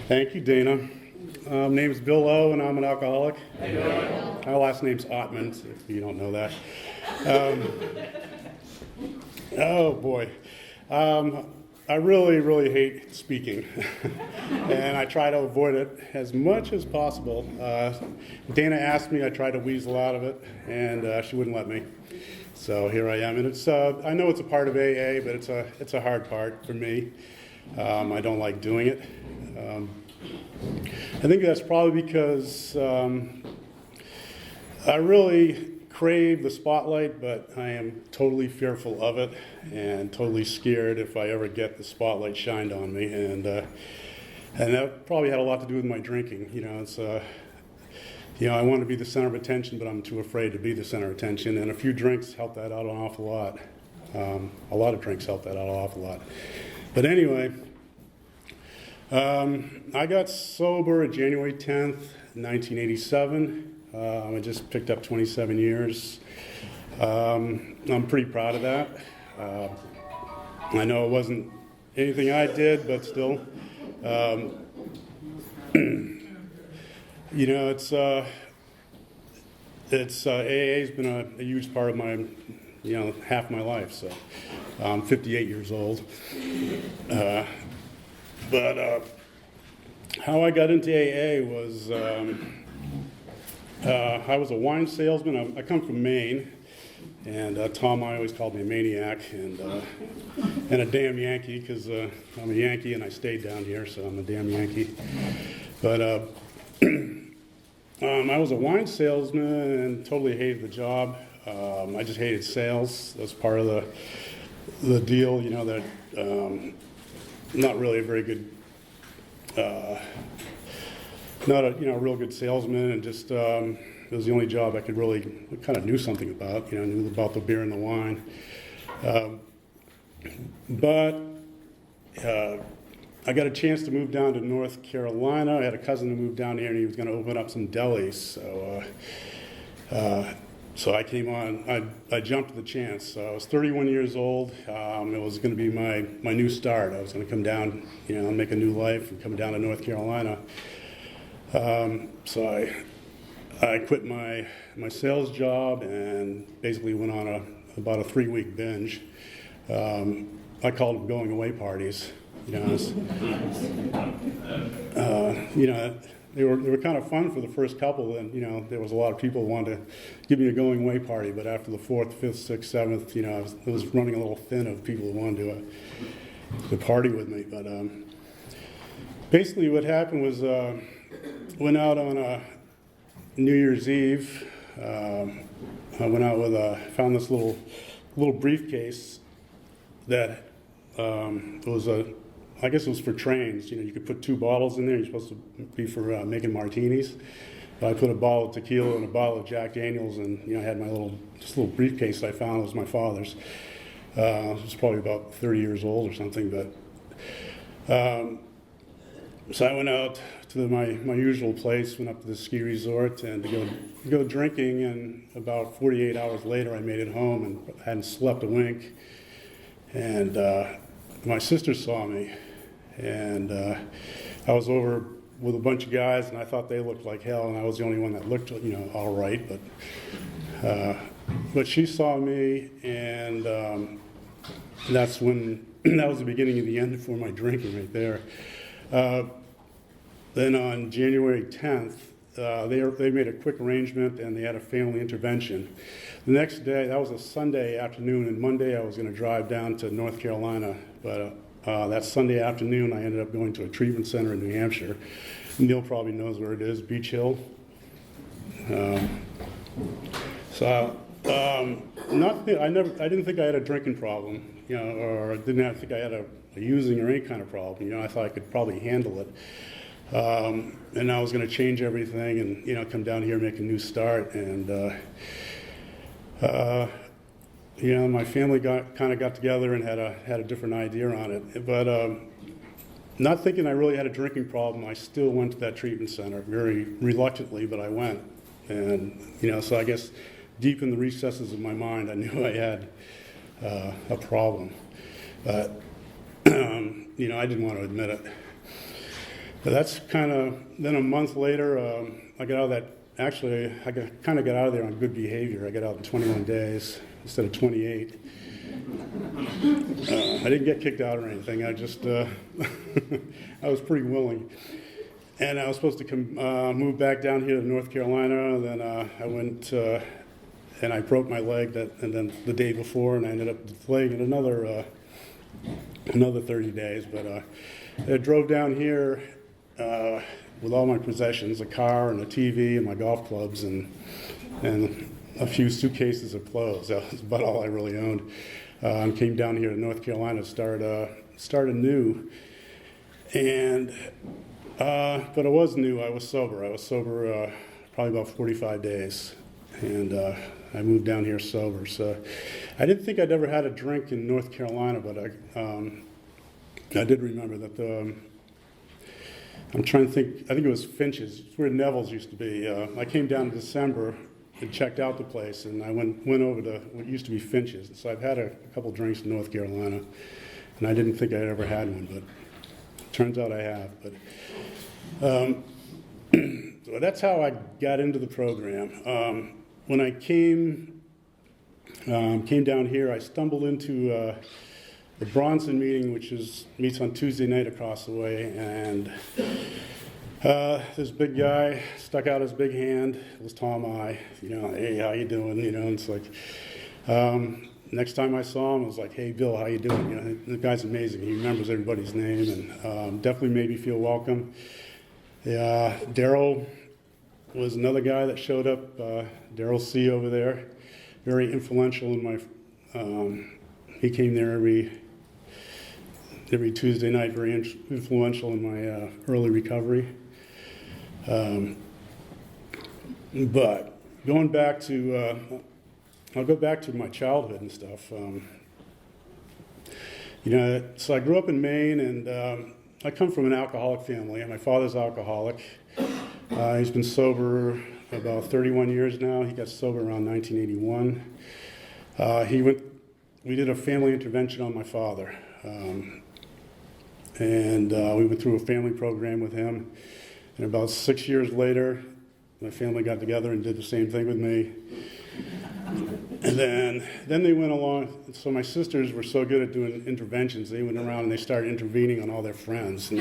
Thank you, Dana. Name is Bill O, and I'm an alcoholic. Hey, Bill. My last name's Ottman, if you don't know that. Oh, boy. I really hate speaking, and I try to avoid it as much as possible. Dana asked me, I tried to weasel out of it, and she wouldn't let me. So here I am, and it's I know it's a part of AA, but it's a hard part for me. I don't like doing it. I think that's probably because I really crave the spotlight, but I am totally fearful of it and totally scared if I ever get the spotlight shined on me. And that probably had a lot to do with my drinking. It's I want to be the center of attention, but I'm too afraid to be the center of attention. And a few drinks help that out an awful lot. A lot of drinks help that out an awful lot. But anyway, I got sober January 10th, 1987. I just picked up 27 years. I'm pretty proud of that. I know it wasn't anything I did, but still. AA's been a huge part of my, half my life. So I'm 58 years old. But how I got into AA was I was a wine salesman. I come from Maine, and Tom I always called me a maniac and a damn Yankee because I'm a Yankee and I stayed down here, so I'm a damn Yankee. But I was a wine salesman and totally hated the job. I just hated sales. That's part of the deal, that not really a very good, not a real good salesman, and just it was the only job I could really kind of knew something about. Knew about the beer and the wine. But I got a chance to move down to North Carolina. I had a cousin who moved down here, and he was going to open up some delis. So I came on. I jumped at the chance. So I was 31 years old. It was going to be my new start. I was going to come down, make a new life, and come down to North Carolina. So I quit my sales job and basically went on about a 3-week binge. I called them going away parties. They were kind of fun for the first couple, and there was a lot of people who wanted to give me a going away party. But after the 4th, 5th, 6th, 7th, I was running a little thin of people who wanted to party with me. But basically, what happened was went out on a New Year's Eve. I went out with found this little briefcase that was I guess it was for trains. You could put 2 bottles in there. You're supposed to be for making martinis. But I put a bottle of tequila and a bottle of Jack Daniels, and I had my little briefcase I found. It was my father's. I was probably about 30 years old or something. But so I went out to my usual place. Went up to the ski resort and to go drinking. And about 48 hours later, I made it home and hadn't slept a wink. And my sister saw me, and I was over with a bunch of guys, and I thought they looked like hell, and I was the only one that looked, all right. But she saw me, and that's when that was the beginning of the end for my drinking right there. Then on January 10th, they made a quick arrangement, and they had a family intervention. The next day, that was a Sunday afternoon, and Monday I was going to drive down to North Carolina, but that Sunday afternoon I ended up going to a treatment center in New Hampshire. Neil probably knows where it is, Beach Hill. I didn't think I had a drinking problem, or I didn't think I had a using or any kind of problem. I thought I could probably handle it. And I was going to change everything and, come down here and make a new start. And, my family got together and had a different idea on it. But not thinking I really had a drinking problem, I still went to that treatment center very reluctantly, but I went. And, so I guess deep in the recesses of my mind, I knew I had a problem. But, I didn't want to admit it. But that's kind of, then a month later, I got out of that, actually, kind of got out of there on good behavior. I got out in 21 days instead of 28. I didn't get kicked out or anything. I just, I was pretty willing. And I was supposed to move back down here to North Carolina. Then I went and I broke my leg and then the day before, and I ended up laying in another 30 days. But I drove down here with all my possessions, a car and a TV and my golf clubs and a few suitcases of clothes. That was about all I really owned. And came down here to North Carolina to start anew. And but it was new. I was sober. Probably about 45 days, and I moved down here sober. So I didn't think I'd ever had a drink in North Carolina, but I did remember that. I'm trying to think. I think it was Finch's. It's where Neville's used to be. I came down in December and checked out the place, and I went over to what used to be Finch's. So I've had a couple drinks in North Carolina, and I didn't think I'd ever had one, but it turns out I have. But so that's how I got into the program. When I came down here, I stumbled into the Bronson meeting, which meets on Tuesday night across the way, and this big guy stuck out his big hand. It was Tom I. Hey, how you doing? And it's like, next time I saw him, I was like, hey, Bill, how you doing? The guy's amazing. He remembers everybody's name, and definitely made me feel welcome. Daryl was another guy that showed up. Daryl C. over there, very influential in my. He came there every Tuesday night, very influential in my early recovery. But going back to, I'll go back to my childhood and stuff. So I grew up in Maine, and I come from an alcoholic family. My father's alcoholic. He's been sober about 31 years now. He got sober around 1981. We did a family intervention on my father. And we went through a family program with him. And about 6 years later, my family got together and did the same thing with me. And then they went along. So my sisters were so good at doing interventions, they went around and they started intervening on all their friends. And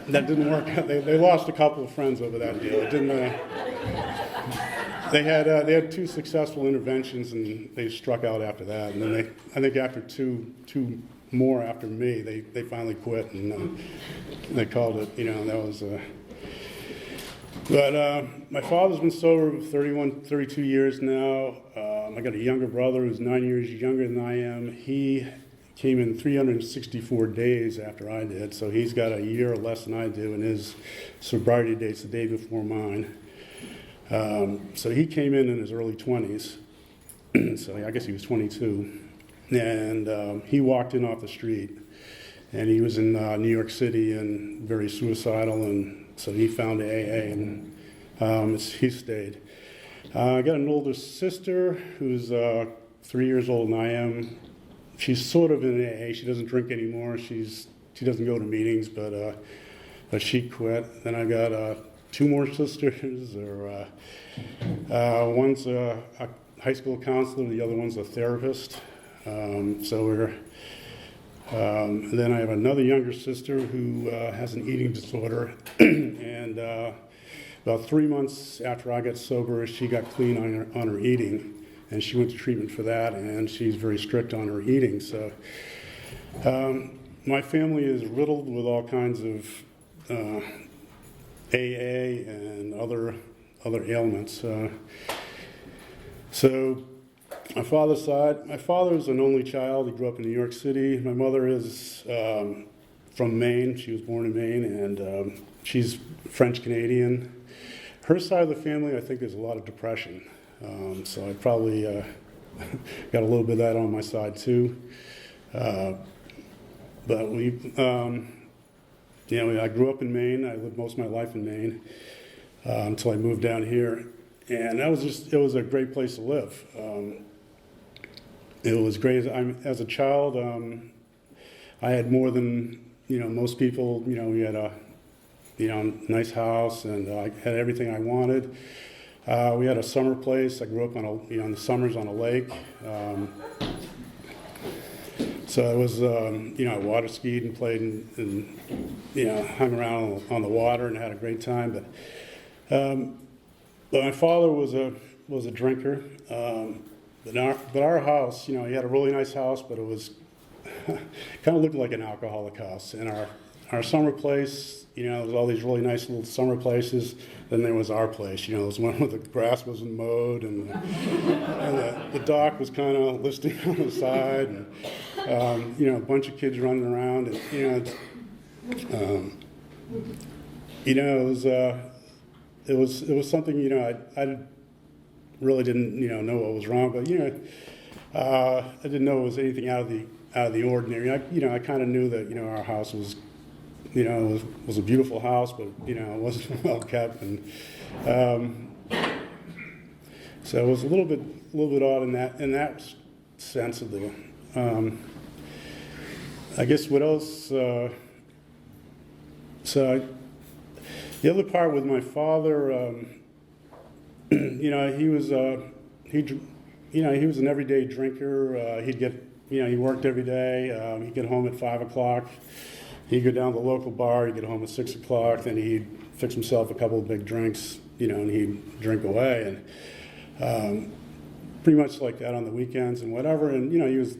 that didn't work out. They lost a couple of friends over that deal. It didn't. They had 2 successful interventions, and they struck out after that. And then I think after two more after me, they finally quit, and they called it. That was. But my father's been sober 32 years now. I got a younger brother who's 9 years younger than I am. He came in 364 days after I did, so he's got a year less than I do, and his sobriety date's the day before mine. So he came in his early 20s, so I guess he was 22, and he walked in off the street, and he was in New York City and very suicidal, and so he found AA, and he stayed. I got an older sister who's 3 years older than I am. She's sort of in AA. She doesn't drink anymore. She doesn't go to meetings, but she quit. Then I got 2 more sisters. One's a high school counselor. The other one's a therapist. Then I have another younger sister who has an eating disorder, and about 3 months after I got sober, she got clean on her eating. And she went to treatment for that, and she's very strict on her eating. So my family is riddled with all kinds of AA and other ailments. So my father's side, my father's an only child. He grew up in New York City. My mother is from Maine. She was born in Maine, and she's French-Canadian. Her side of the family, I think, there's a lot of depression. So I probably got a little bit of that on my side too. But I grew up in Maine. I lived most of my life in Maine until I moved down here, and it was a great place to live. It was great. As a child, I had more than most people, we had a, nice house, and I had everything I wanted. We had a summer place. I grew up on in the summers on a lake. So I was, I water skied and played and hung around on the water and had a great time. But my father was a drinker. But our house, he had a really nice house, but it was kind of looked like an alcoholic house. And our summer place, there was all these really nice little summer places. Then there was our place, there was one where the grass wasn't mowed and the dock was kind of listing on the side, and a bunch of kids running around, and it was something, I really didn't know what was wrong, but I didn't know it was anything out of the ordinary. I kind of knew that our house was was a beautiful house, but it wasn't well kept, and so it was a little bit odd in that sense of the. I guess what else? The other part with my father, he was he was an everyday drinker. He worked every day. He'd get home at 5 o'clock. He'd go down to the local bar. He'd get home at 6 o'clock. Then he'd fix himself a couple of big drinks, and he'd drink away, and pretty much like that on the weekends and whatever. And he was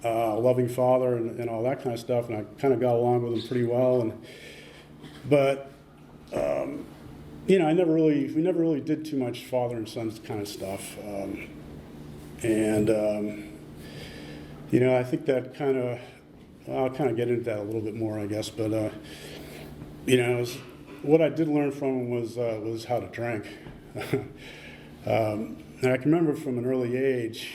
a loving father and all that kind of stuff. And I kind of got along with him pretty well. But we never really did too much father and son kind of stuff. I think that kind of. I'll kind of get into that a little bit more, I guess. But what I did learn from him was how to drink. And I can remember from an early age,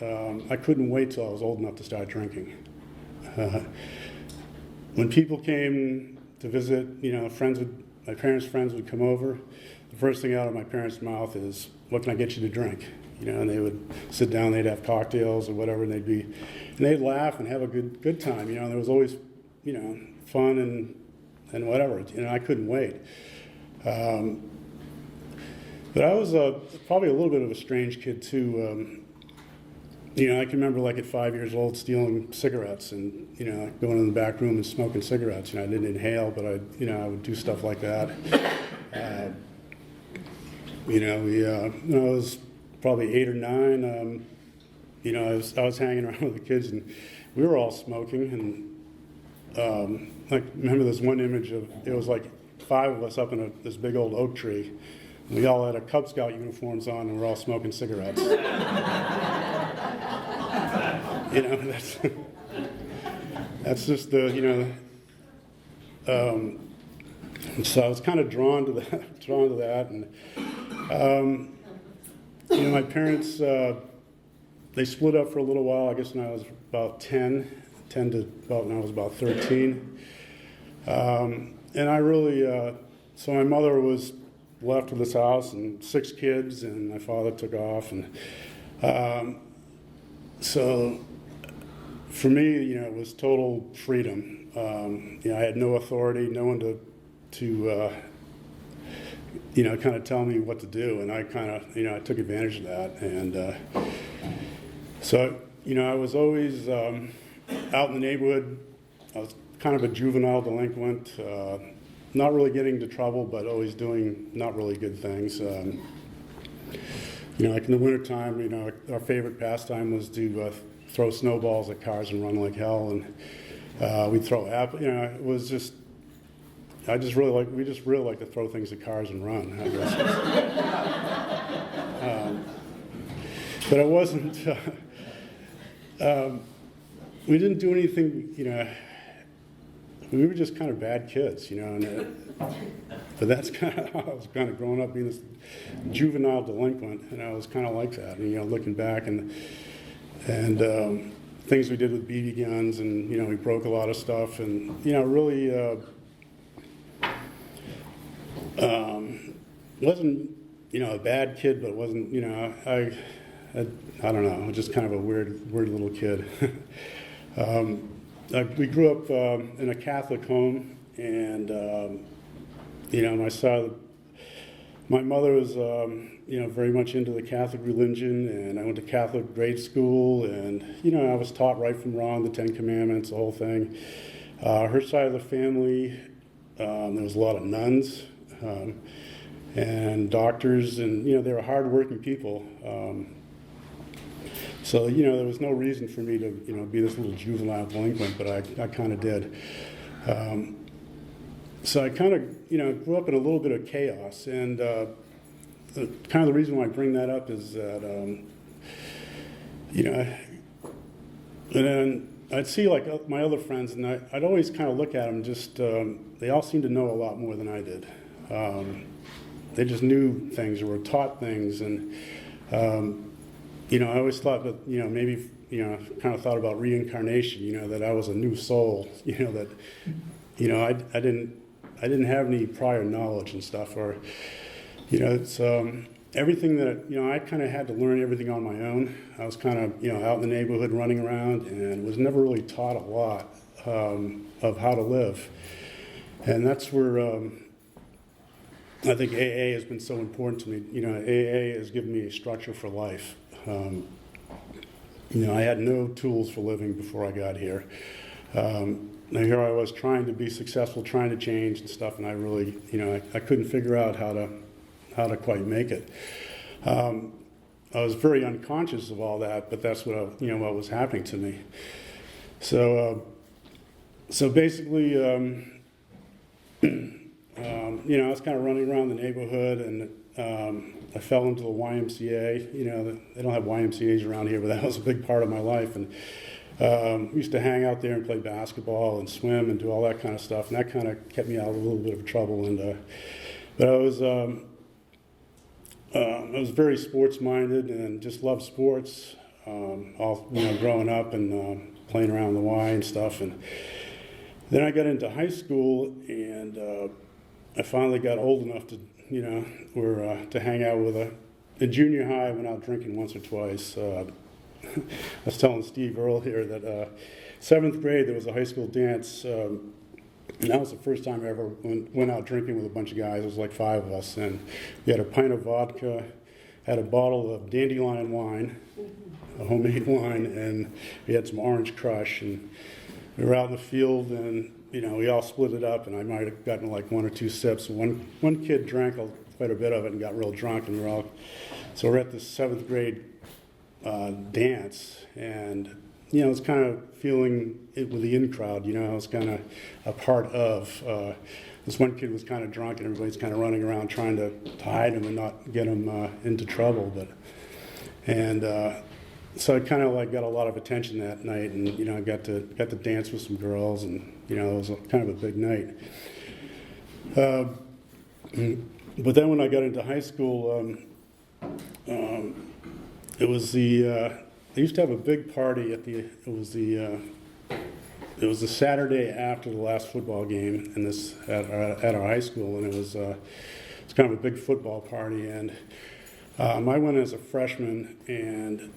I couldn't wait till I was old enough to start drinking. When people came to visit, my parents' friends would come over. The first thing out of my parents' mouth is, "What can I get you to drink?" And they would sit down, they'd have cocktails or whatever, and they'd laugh and have a good time. There was always, fun and whatever. I couldn't wait. But I was probably a little bit of a strange kid too. I can remember like at 5 years old stealing cigarettes and going in the back room and smoking cigarettes. I didn't inhale, but I would do stuff like that. I was probably 8 or 9. I was hanging around with the kids, and we were all smoking. And I remember this one image of it was like 5 of us up in this big old oak tree. And we all had our Cub Scout uniforms on, and we're all smoking cigarettes. That's just the So I was kind of drawn to that, and my parents they split up for a little while. I guess when I was about 10 to about when I was about 13, and I really so my mother was left with this house and 6 kids, and my father took off, and so for me, it was total freedom. I had no authority, no one to kind of tell me what to do, and I kind of, I took advantage of that, and so, I was always out in the neighborhood. I was kind of a juvenile delinquent, not really getting into trouble, but always doing not really good things. Like in the wintertime, our favorite pastime was to throw snowballs at cars and run like hell, and we'd throw apples. It was just. We just really like to throw things at cars and run, I guess. But it wasn't. We didn't do anything. We were just kind of bad kids, but that's kind of how I was kind of growing up, being this juvenile delinquent, and I was kind of like that. And, looking back and things we did with BB guns, and we broke a lot of stuff, and really. Wasn't a bad kid, but wasn't I don't know, just kind of a weird little kid. we grew up in a Catholic home, and my mother was very much into the Catholic religion, and I went to Catholic grade school, and I was taught right from wrong, the Ten Commandments, the whole thing. Her side of the family, there was a lot of nuns and doctors, and they were hardworking people. So, there was no reason for me to, be this little juvenile delinquent, but I kind of did. So I kind of, grew up in a little bit of chaos. And kind of the reason why I bring that up is that, and then I'd see like my other friends, and I'd always kind of look at them, just, they all seemed to know a lot more than I did. They just knew things or were taught things. And, I always thought that, maybe, kind of thought about reincarnation, that I was a new soul, that, I didn't have any prior knowledge and stuff, or, it's everything that, I kind of had to learn everything on my own. I was kind of, out in the neighborhood running around and was never really taught a lot of how to live. And that's where I think AA has been so important to me. AA has given me a structure for life. I had no tools for living before I got here. Now here I was trying to be successful, trying to change and stuff, and I really, I couldn't figure out how to quite make it. I was very unconscious of all that, but that's what what was happening to me. So basically, I was kind of running around the neighborhood, and I fell into the YMCA. They don't have YMCAs around here, but that was a big part of my life. And we used to hang out there and play basketball and swim and do all that kind of stuff, and that kind of kept me out of a little bit of trouble. And but I was very sports-minded and just loved sports. All growing up and playing around the Y and stuff. And then I got into high school, and I finally got old enough to to hang out with in junior high. I went out drinking once or twice. I was telling Steve Earl here that 7th grade there was a high school dance, and that was the first time I ever went out drinking with a bunch of guys. It was like 5 of us, and we had a pint of vodka, had a bottle of dandelion wine, a homemade wine, and we had some Orange Crush, and we were out in the field, and we all split it up, and I might have gotten like 1 or 2 sips. One kid drank quite a bit of it and got real drunk, and we're at this 7th grade dance, and I was kind of feeling it with the in crowd. I was kind of a part of. This one kid was kind of drunk, and everybody's kind of running around trying to hide him and not get him into trouble. So I kind of like got a lot of attention that night, and I got to dance with some girls, and it was kind of a big night. But then when I got into high school, it was they used to have a big party it was the Saturday after the last football game, and this at our high school, and it's kind of a big football party, and I went as a freshman, and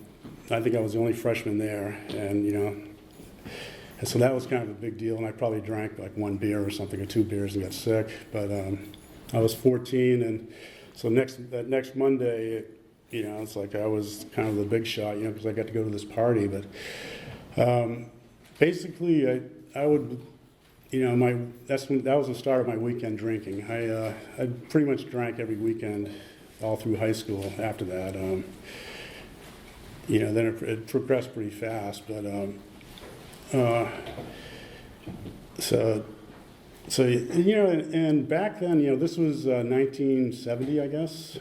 I think I was the only freshman there, and so that was kind of a big deal, and I probably drank like 1 beer or something, or 2 beers, and got sick. But I was 14, and so that next Monday, it's like I was kind of the big shot, because I got to go to this party. But basically, I would, that was the start of my weekend drinking. I pretty much drank every weekend all through high school. After that, then it progressed pretty fast. But and back then, this was 1970, I guess.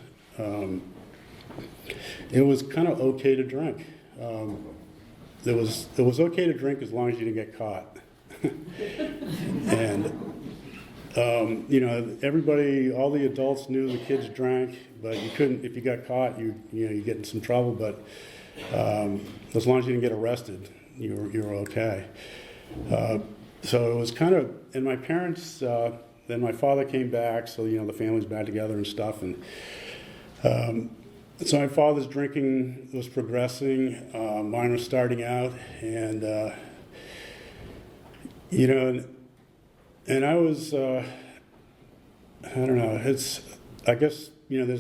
It was kind of okay to drink. It was okay to drink as long as you didn't get caught. And everybody, all the adults knew the kids drank, but you couldn't. If you got caught, you get in some trouble. But as long as you didn't get arrested, you were okay. So it was kind of, and my parents, then my father came back, so the family's back together and stuff, and so my father's drinking was progressing, mine was starting out, and You know, and I was, I don't know, I guess,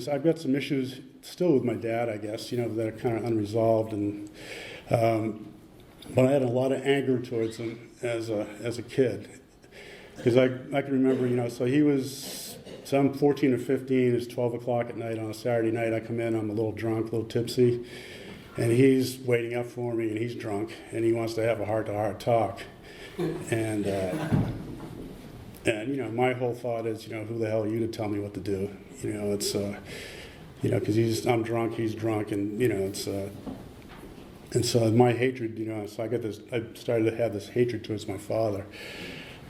I've got some issues still with my dad, I guess, that are kind of unresolved, and, but I had a lot of anger towards him as a kid, because I can remember, so so I'm 14 or 15, it's 12 o'clock at night on a Saturday night, I come in, I'm a little drunk, a little tipsy, and he's waiting up for me, and he's drunk, and he wants to have a heart-to-heart talk. And my whole thought is, who the hell are you to tell me what to do? It's, because I'm drunk, he's drunk, and, it's, and so my hatred, so I started to have this hatred towards my father.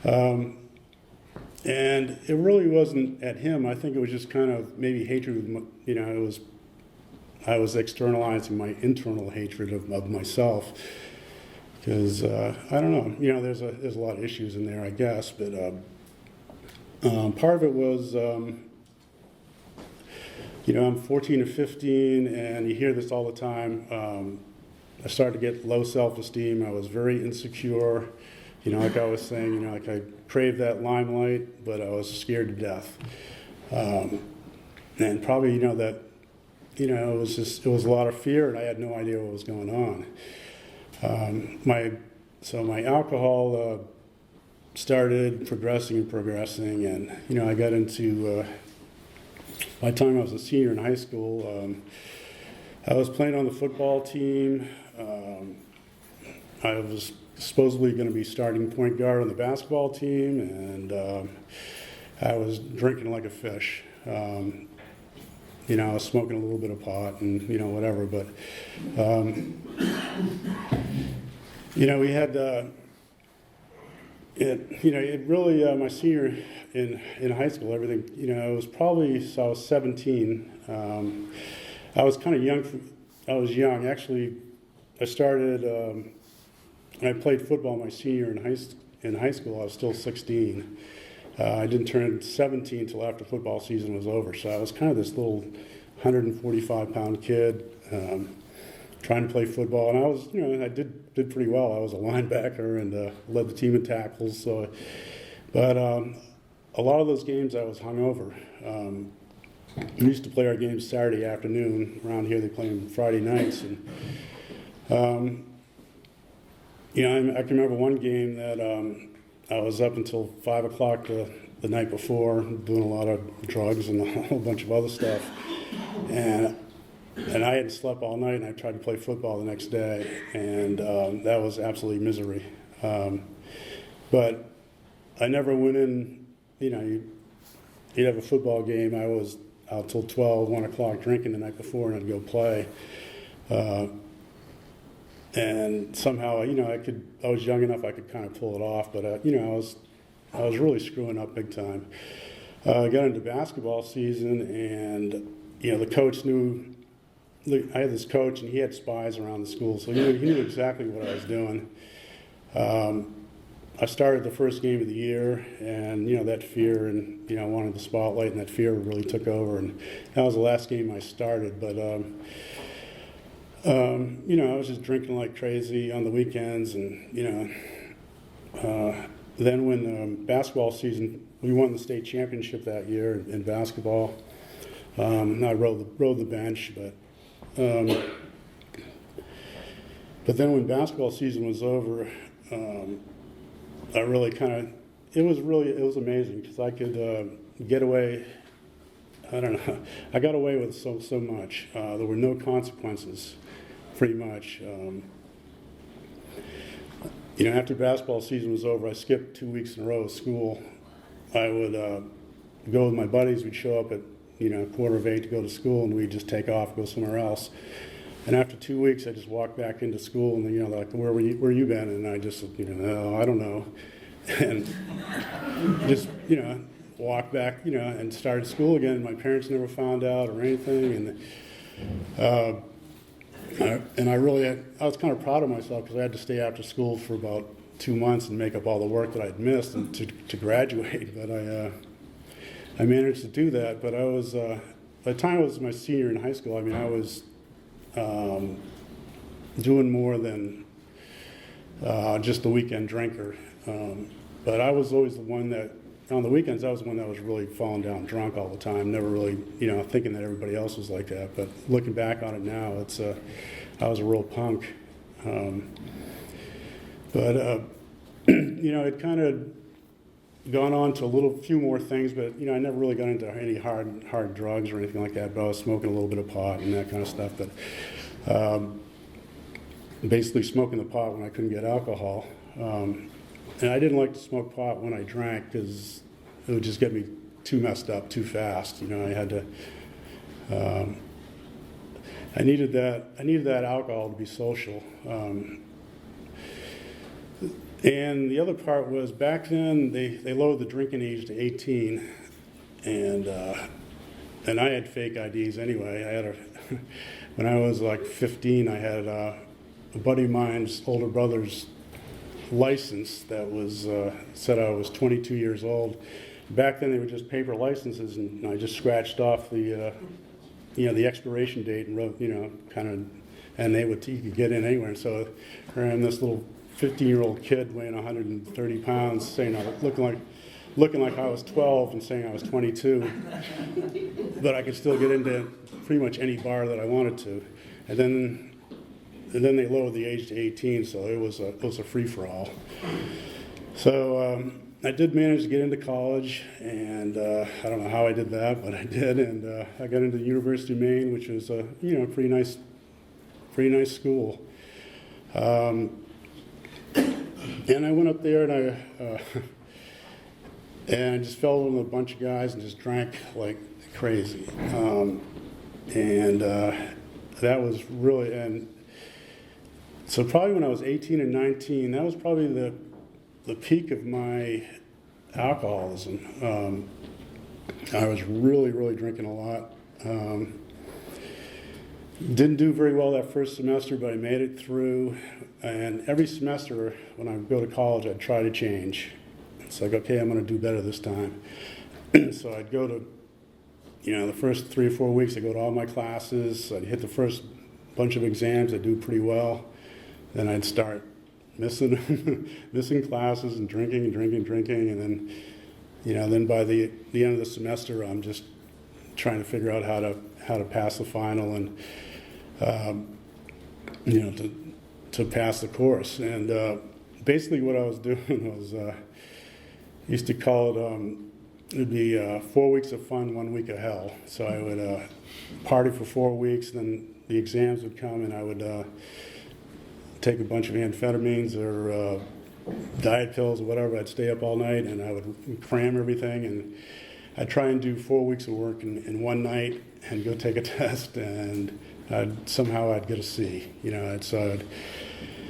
And it really wasn't at him. I think it was just kind of maybe hatred, I was externalizing my internal hatred of myself. Because I don't know, there's a lot of issues in there, I guess, but part of it was, I'm 14 or 15, and you hear this all the time. I started to get low self-esteem. I was very insecure. Like I was saying, like I craved that limelight, but I was scared to death. And probably, that, it was a lot of fear, and I had no idea what was going on. My alcohol started progressing, and I got into. By the time I was a senior in high school, I was playing on the football team. I was supposedly going to be starting point guard on the basketball team, and I was drinking like a fish. I was smoking a little bit of pot and whatever, but. We had, it really, my senior in high school, everything, it was probably, so I was 17. I was kind of young, I was young. Actually, I started, when I played football my senior in high school, I was still 16. I didn't turn 17 until after football season was over, so I was kind of this little 145-pound kid, trying to play football, and I was, I did pretty well. I was a linebacker and led the team in tackles. So, but a lot of those games I was hungover. We used to play our games Saturday afternoon. Around here they play them Friday nights, and I can remember one game that I was up until 5 o'clock the night before, doing a lot of drugs and a whole bunch of other stuff, and I hadn't slept all night, and I tried to play football the next day, and that was absolutely misery. But I never went in, you'd have a football game. I was out till 12, 1 o'clock drinking the night before, and I'd go play. And somehow, I was young enough I could kind of pull it off, but, I was really screwing up big time. I got into basketball season, and, the coach knew. I had this coach, and he had spies around the school, so he knew exactly what I was doing. I started the first game of the year, and that fear, and I wanted the spotlight, and that fear really took over, and that was the last game I started. But I was just drinking like crazy on the weekends, and then when basketball season, we won the state championship that year in basketball. I rode the bench, but then when basketball season was over, I really it was amazing because I could get away. I don't know. I got away with so much. There were no consequences, pretty much. After basketball season was over, I skipped 2 weeks in a row of school. I would go with my buddies. We'd show up at 7:45 to go to school, and we'd just take off, go somewhere else. And after 2 weeks, I just walked back into school, and like, where you been? And I just, oh, I don't know, and just walked back, and started school again. My parents never found out or anything, and I was kind of proud of myself because I had to stay after school for about 2 months and make up all the work that I'd missed and to graduate. But I managed to do that. But I was, by the time I was my senior in high school, I was doing more than, just the weekend drinker. But I was always the one that, on the weekends, I was the one that was really falling down drunk all the time, never really, thinking that everybody else was like that. But looking back on it now, I was a real punk. It kind of gone on to a few more things, but I never really got into any hard drugs or anything like that. But I was smoking a little bit of pot and that kind of stuff. But basically smoking the pot when I couldn't get alcohol. And I didn't like to smoke pot when I drank because it would just get me too messed up too fast. I had to. I needed that alcohol to be social. And the other part was back then they lowered the drinking age to 18, and I had fake IDs anyway. I had when I was like 15, I had a buddy of mine's older brother's license that was said I was 22 years old. Back then they were just paper licenses, and I just scratched off the expiration date and wrote and you could get in anywhere. And so here I am, this little 15-year-old kid weighing 130 pounds, saying looking like I was 12 and saying I was 22, but I could still get into pretty much any bar that I wanted to. And then they lowered the age to 18, so it was a free-for-all. So I did manage to get into college, and I don't know how I did that, but I did, and I got into the University of Maine, which was a pretty nice school. And I went up there and I just fell in with a bunch of guys and just drank like crazy. That was really, and so probably when I was 18 and 19, that was probably the peak of my alcoholism. I was really, really drinking a lot. Didn't do very well that first semester, but I made it through. And every semester when I go to college, I'd try to change. It's like, okay, I'm going to do better this time. So I'd go to, the first 3 or 4 weeks, I'd go to all my classes. I'd hit the first bunch of exams. I'd do pretty well. Then I'd start missing classes and drinking. And then, then by the end of the semester, I'm just trying to figure out how to pass the final and, to pass the course. And basically what I was doing was, used to call it, it'd be 4 weeks of fun, 1 week of hell. So I would party for 4 weeks, then the exams would come, and I would take a bunch of amphetamines or diet pills or whatever. I'd stay up all night, and I would cram everything, and I'd try and do 4 weeks of work in one night and go take a test, and somehow I'd get a C.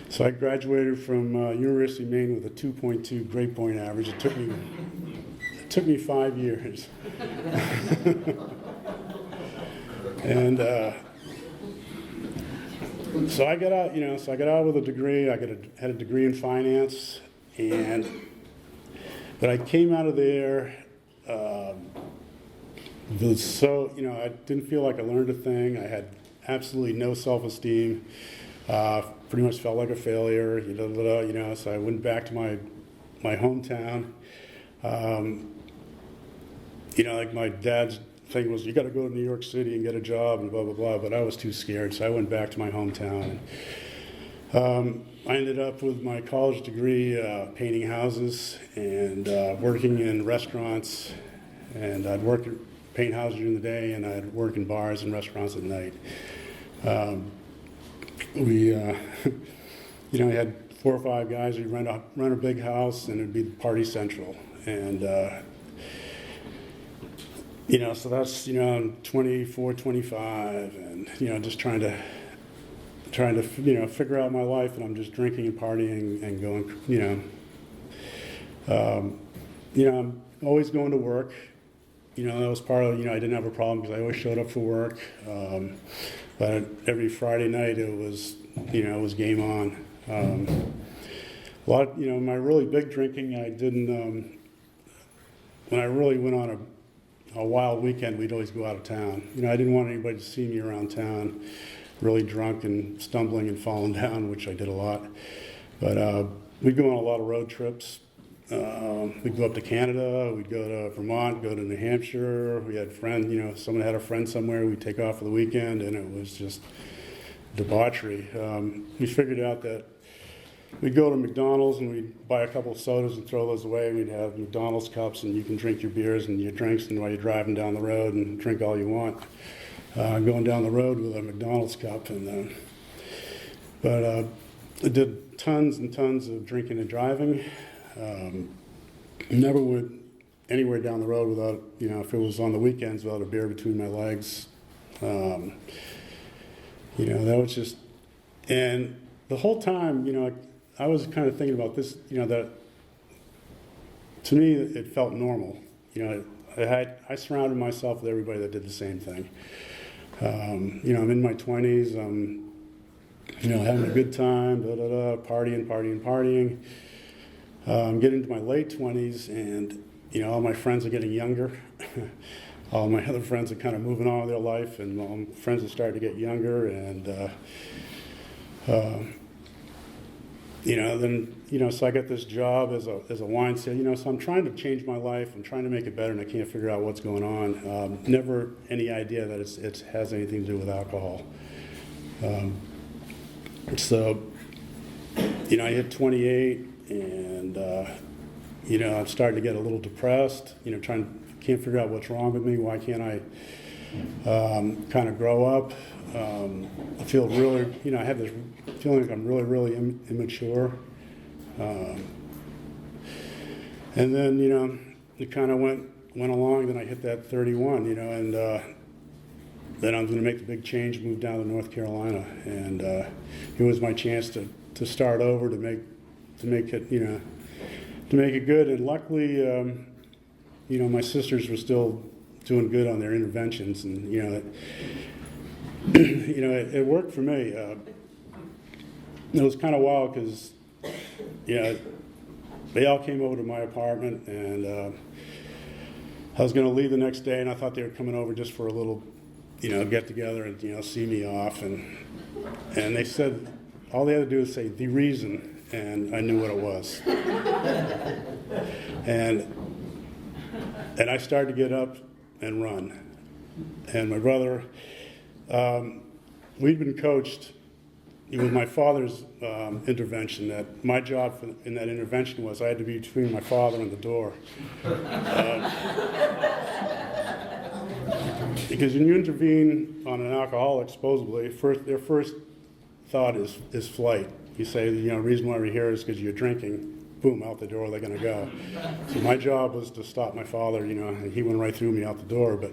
So I graduated from University of Maine with a 2.2 grade point average. It took me 5 years. And so I got out. So I got out with a degree. I had a degree in finance, but I came out of there. I didn't feel like I learned a thing. I had absolutely no self-esteem. Pretty much felt like a failure. So I went back to my hometown. Like my dad's thing was, you got to go to New York City and get a job and blah blah blah. But I was too scared, so I went back to my hometown. I ended up with my college degree painting houses and working in restaurants. And I'd paint houses during the day, and I'd work in bars and restaurants at night. We had 4 or 5 guys. We'd rent a big house, and it'd be party central. And so that's 24, 25, and just trying to figure out my life, and I'm just drinking and partying and going. I'm always going to work. That was part of, I didn't have a problem because I always showed up for work. But every Friday night it was game on. My really big drinking, I didn't, when I really went on a wild weekend, we'd always go out of town. I didn't want anybody to see me around town really drunk and stumbling and falling down, which I did a lot. But we'd go on a lot of road trips. We'd go up to Canada, we'd go to Vermont, go to New Hampshire. We had friends, someone had a friend somewhere, we'd take off for the weekend, and it was just debauchery. We figured out that we'd go to McDonald's and we'd buy a couple of sodas and throw those away. We'd have McDonald's cups, and you can drink your beers and your drinks and while you're driving down the road and drink all you want. Going down the road with a McDonald's cup. But I did tons and tons of drinking and driving. Never went anywhere down the road without, if it was on the weekends, without a beer between my legs. That was just, and the whole time, I was kind of thinking about this, that to me it felt normal. I surrounded myself with everybody that did the same thing. I'm in my 20s, having a good time, partying. Getting into my late 20s, and all my friends are getting younger. All my other friends are kind of moving on with their life, and all my friends are starting to get younger, and so I got this job as a wine salesman. So I'm trying to change my life. I'm trying to make it better, and I can't figure out what's going on. Never any idea that it has anything to do with alcohol. I hit 28. And, I'm starting to get a little depressed, can't figure out what's wrong with me. Why can't I kind of grow up? I feel really, I have this feeling like I'm really, really immature. And then, it kind of went along. Then I hit that 31, and then I was going to make the big change, move down to North Carolina. And it was my chance to start over, to make it good. And luckily, my sisters were still doing good on their interventions, and it worked for me. It was kind of wild because they all came over to my apartment, and I was going to leave the next day, and I thought they were coming over just for a little get together and see me off, and they said all they had to do was say the reason. And I knew what it was. and I started to get up and run. And my brother, we'd been coached with my father's intervention, that my job in that intervention was I had to be between my father and the door. Because when you intervene on an alcoholic, supposedly, their first thought is flight. You say, the reason why we're here is because you're drinking. Boom, out the door they're going to go. So my job was to stop my father, and he went right through me out the door. But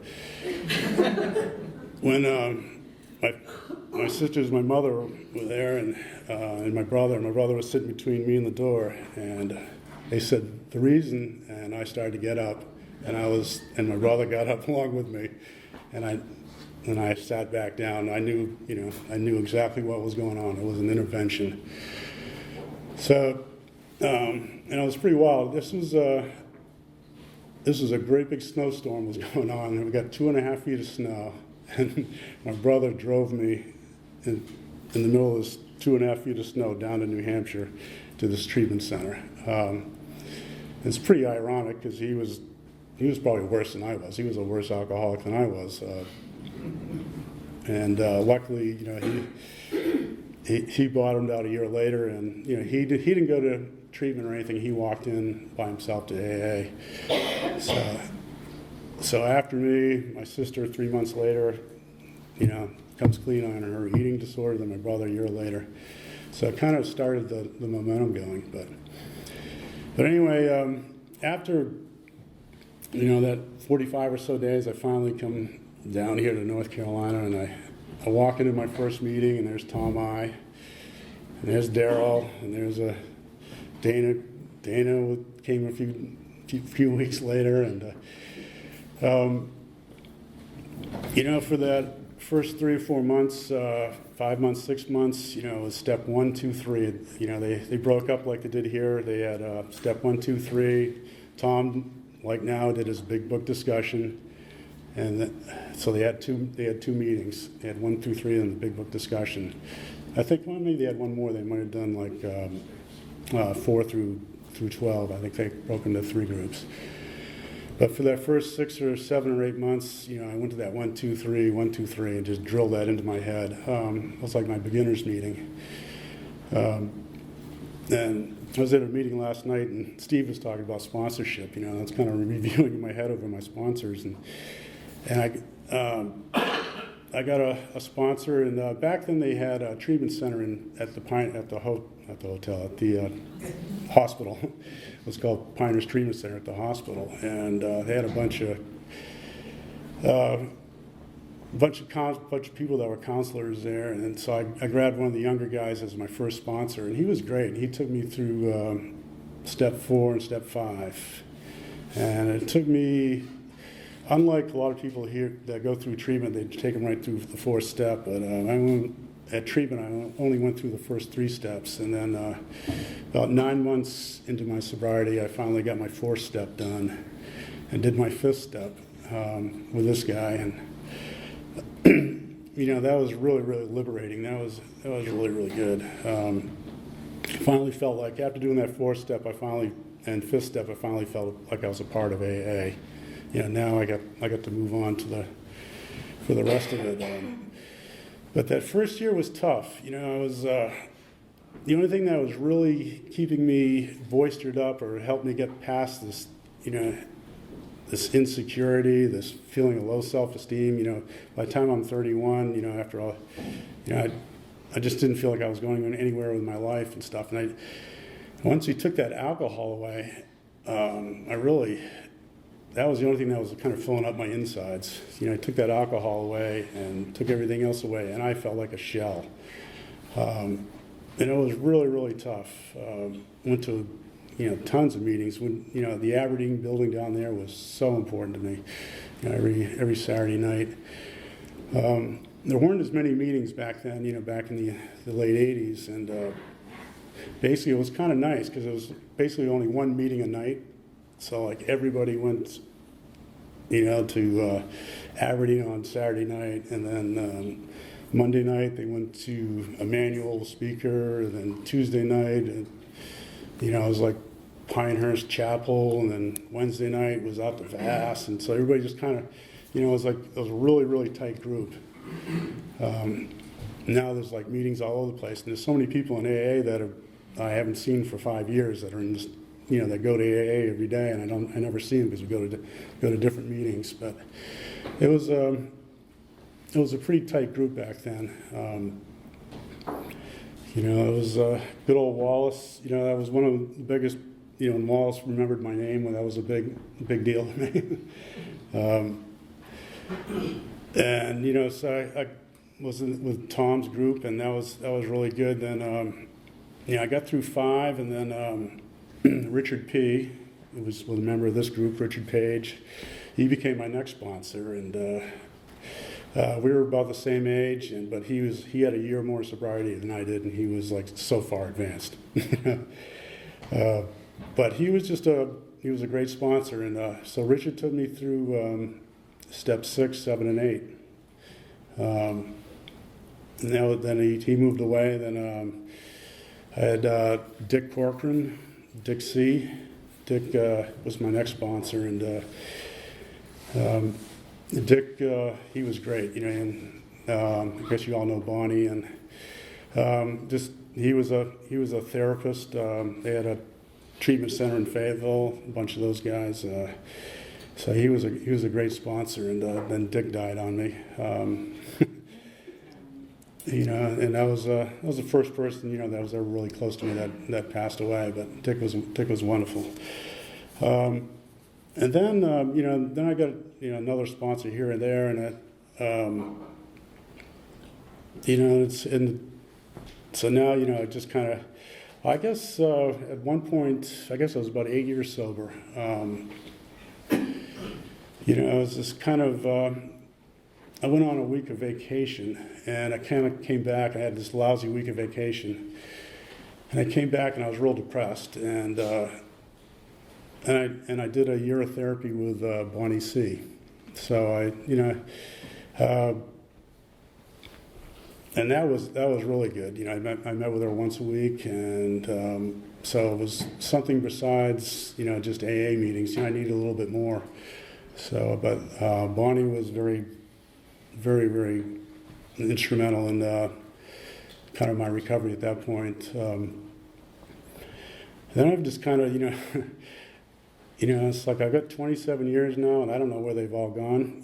when my sisters, my mother were there, and my brother was sitting between me and the door, and they said the reason, and I started to get up, and my brother got up along with me, and I sat back down. I knew exactly what was going on. It was an intervention. So, and it was pretty wild. This was a great big snowstorm was going on, and we got 2.5 feet of snow. And my brother drove me in the middle of this 2.5 feet of snow down to New Hampshire to this treatment center. It's pretty ironic because he was probably worse than I was. He was a worse alcoholic than I was. Luckily, he bottomed out a year later, and he didn't go to treatment or anything. He walked in by himself to AA. So after me, my sister 3 months later, comes clean on her eating disorder. Then my brother a year later. So it kind of started the momentum going. But anyway, after that 45 or so days, I finally come down here to North Carolina, and I walk into my first meeting, and there's Tom I, and there's Daryl, and there's Dana. Dana came a few weeks later, and for that first 3 or 4 months, 5 months, 6 months, it was step 1, 2, 3. They broke up like they did here. They had step 1, 2, 3. Tom, like now, did his big book discussion. And so they had two meetings. They had 1, 2, 3, and the big book discussion. I think maybe they had one more. They might have done 4 through 12. I think they broke into 3 groups. But for that first 6 or 7 or 8 months, I went to that 1, 2, 3, 1, 2, 3, and just drilled that into my head. It was like my beginner's meeting. And I was at a meeting last night, and Steve was talking about sponsorship. I was kind of reviewing in my head over my sponsors, and I got a sponsor, and back then they had a treatment center at the hospital. It was called Pinehurst Treatment Center at the hospital, and they had a bunch of people that were counselors there, and so I grabbed one of the younger guys as my first sponsor, and he was great. He took me through step 4 and step 5, and it took me. Unlike a lot of people here that go through treatment, they take them right through the 4th step. But at treatment, I only went through the first 3 steps. And then about 9 months into my sobriety, I finally got my 4th step done and did my 5th step with this guy. And, that was really, really liberating. That was really, really good. Finally felt like after doing that 4th step, and 5th step, I finally felt like I was a part of AA. Now I got to move on for the rest of it. But that first year was tough. I was the only thing that was really keeping me boistered up or helped me get past this, this insecurity, this feeling of low self-esteem. By the time I'm 31, after all, I just didn't feel like I was going anywhere with my life and stuff. And once you took that alcohol away, that was the only thing that was kind of filling up my insides. I took that alcohol away and took everything else away, and I felt like a shell. And it was really, really tough. Went to, tons of meetings. When the Aberdeen building down there was so important to me. Every Saturday night. There weren't as many meetings back then. Back in the late '80s, and basically it was kind of nice because it was basically only one meeting a night. So like everybody went, to Aberdeen on Saturday night, and then Monday night they went to a manual speaker, and then Tuesday night, and, it was like Pinehurst Chapel, and then Wednesday night was out to Vass, and so everybody just kind of, it was a really, really tight group. Now there's like meetings all over the place, and there's so many people in AA that I haven't seen for 5 years that are in this. That go to AA every day, and I never see them because we go to different meetings. But it was a pretty tight group back then. It was good old Wallace. That was one of the biggest. And Wallace remembered my name, when that was a big deal to me. And so I was with Tom's group, and that was really good. Then I got through 5, and then. Richard P., who was a member of this group, Richard Page, he became my next sponsor, and we were about the same age, but he had a year more sobriety than I did, and he was like so far advanced. But he was a great sponsor, and so Richard took me through step 6, 7, and 8. And then he moved away. Then I had Dick Corcoran. Dick C. Dick was my next sponsor, and Dick, he was great, and I guess you all know Bonnie, and he was a therapist. They had a treatment center in Fayetteville, a bunch of those guys. So he was a great sponsor, and then Dick died on me. And that was the first person that was ever really close to me that passed away. But Dick was wonderful. And then then I got another sponsor here and there, and so now it just kind of. I guess at one point, I guess I was about 8 years sober. It was just kind of. I went on a week of vacation, and I kind of came back. I had this lousy week of vacation, and I came back, and I was real depressed. And I did a year of therapy with Bonnie C. So and that was really good. I met with her once a week, and So it was something besides, just AA meetings. I needed a little bit more. So, but Bonnie was very, very, very instrumental in kind of my recovery at that point. Then I've just kind of, it's like I've got 27 years now, and I don't know where they've all gone.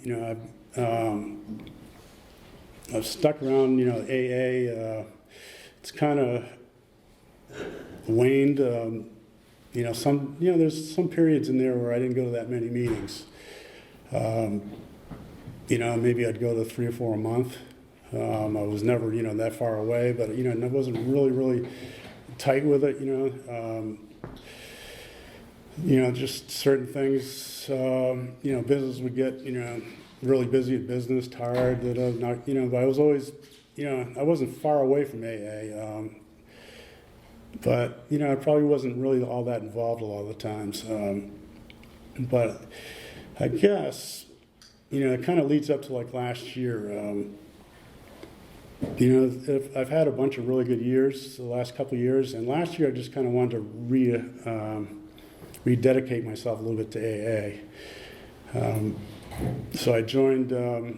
I've stuck around, AA. It's kind of waned. There's some periods in there where I didn't go to that many meetings. Maybe I'd go to 3 or 4 a month. I was never, that far away, but, I wasn't really, really tight with it, just certain things, business would get, really busy at business, tired, but I was always, I wasn't far away from AA, but, I probably wasn't really all that involved a lot of the times. But I guess, it kind of leads up to like last year. I've had a bunch of really good years the last couple of years, and last year I just kind of wanted to rededicate myself a little bit to AA. So I joined, I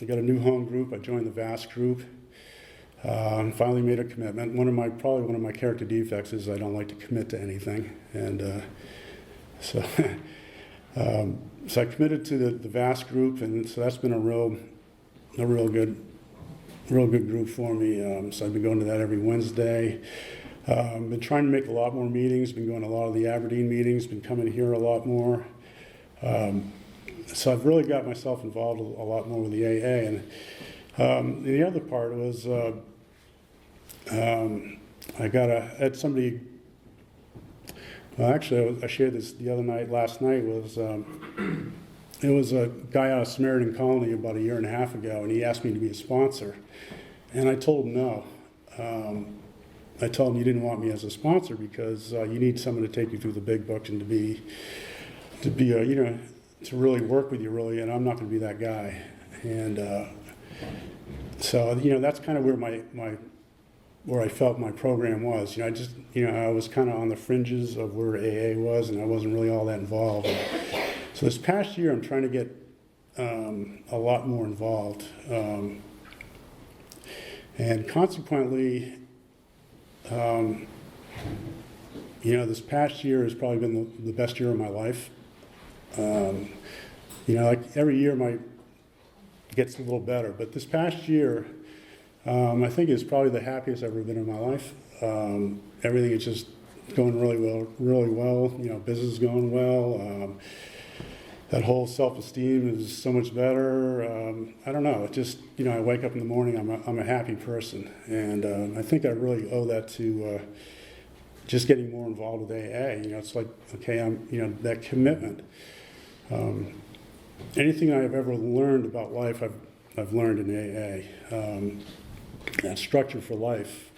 got a new home group, I joined the Vass group, finally made a commitment. Probably one of my character defects is I don't like to commit to anything, and so so I committed to the Vass group, and so that's been a real good group for me. So I've been going to that every Wednesday. Been trying to make a lot more meetings, been going to a lot of the Aberdeen meetings, been coming here a lot more. So I've really got myself involved a lot more with the AA. And the other part was I had somebody, well actually I shared this last night, it was a guy out of Samaritan Colony about 1.5 years ago, and he asked me to be a sponsor. And I told him no. I told him you didn't want me as a sponsor because you need someone to take you through the big book and to really work with you really, and I'm not going to be that guy. And so that's kind of where I felt my program was. I was kind of on the fringes of where AA was, and I wasn't really all that involved. So this past year, I'm trying to get a lot more involved, and consequently, this past year has probably been the best year of my life. Like every year gets a little better, but this past year, I think it's probably the happiest I've ever been in my life. Everything is just going really well. Business is going well. That whole self-esteem is so much better. I don't know. It just, I wake up in the morning, I'm a happy person. And I think I really owe that to just getting more involved with AA. It's like, okay, that commitment. Anything I've ever learned about life, I've learned in AA. That structure for life.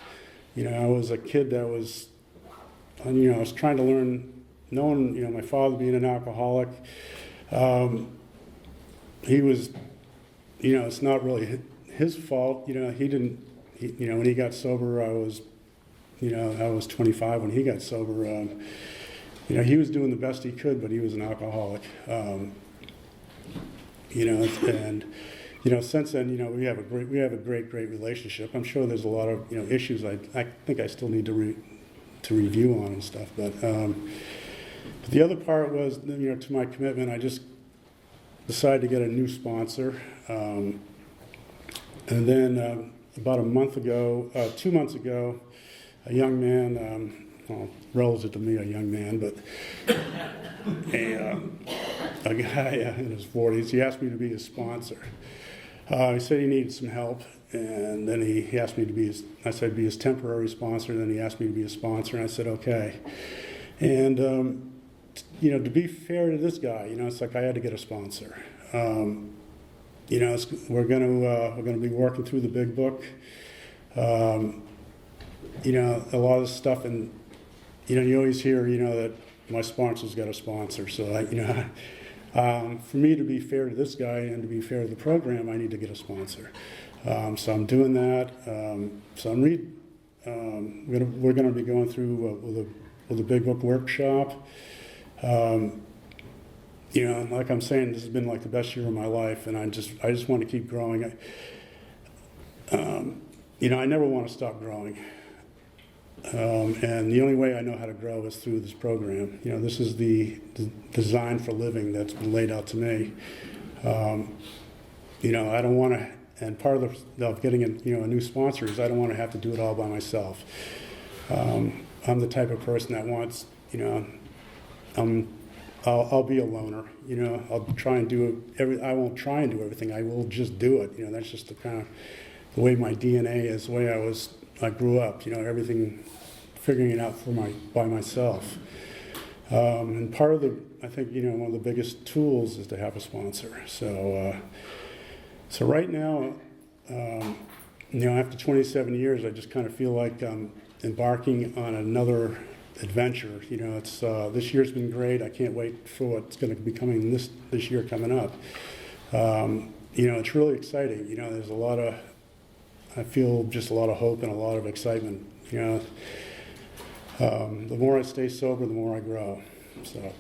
I was a kid that was, I was trying to learn, knowing, my father being an alcoholic, he was, it's not really his fault. He didn't, when he got sober, I was 25 when he got sober. He was doing the best he could, but he was an alcoholic. And since then, we have a great relationship. I'm sure there's a lot of, issues I think I still need to review on and stuff. But the other part was, to my commitment, I just decided to get a new sponsor. And then about 2 months ago, a young man, relative to me, a young man, but a guy in his 40s, he asked me to be his sponsor. He said he needed some help, and then he asked me to be I said be his temporary sponsor, and then he asked me to be a sponsor, and I said okay. And to be fair to this guy, it's like I had to get a sponsor. We're gonna be working through the big book. A lot of stuff, and you always hear that my sponsor's got a sponsor. So for me to be fair to this guy and to be fair to the program, I need to get a sponsor. So I'm doing that. So we're going to be going through with with a big book workshop. You know, like I'm saying, this has been like the best year of my life, and I just want to keep growing. You know, I never want to stop growing. And the only way I know how to grow is through this program. You know, this is the design for living that's been laid out to me. You know, I don't want to, and part of getting a new sponsor is I don't want to have to do it all by myself. I'm the type of person that wants, you know, I'll be a loner. You know, I'll try and do I won't try and do everything. I will just do it. You know, that's just the kind of the way my DNA is, the way I grew up. You know, everything, figuring it out by myself. And part of I think, you know, one of the biggest tools is to have a sponsor. So right now, you know, after 27 years, I just kind of feel like I'm embarking on another adventure. You know, it's this year's been great. I can't wait for what's going to be coming this year coming up. You know, it's really exciting. You know, there's I feel just a lot of hope and a lot of excitement. You know, the more I stay sober, the more I grow. So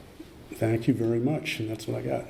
thank you very much, and that's what I got.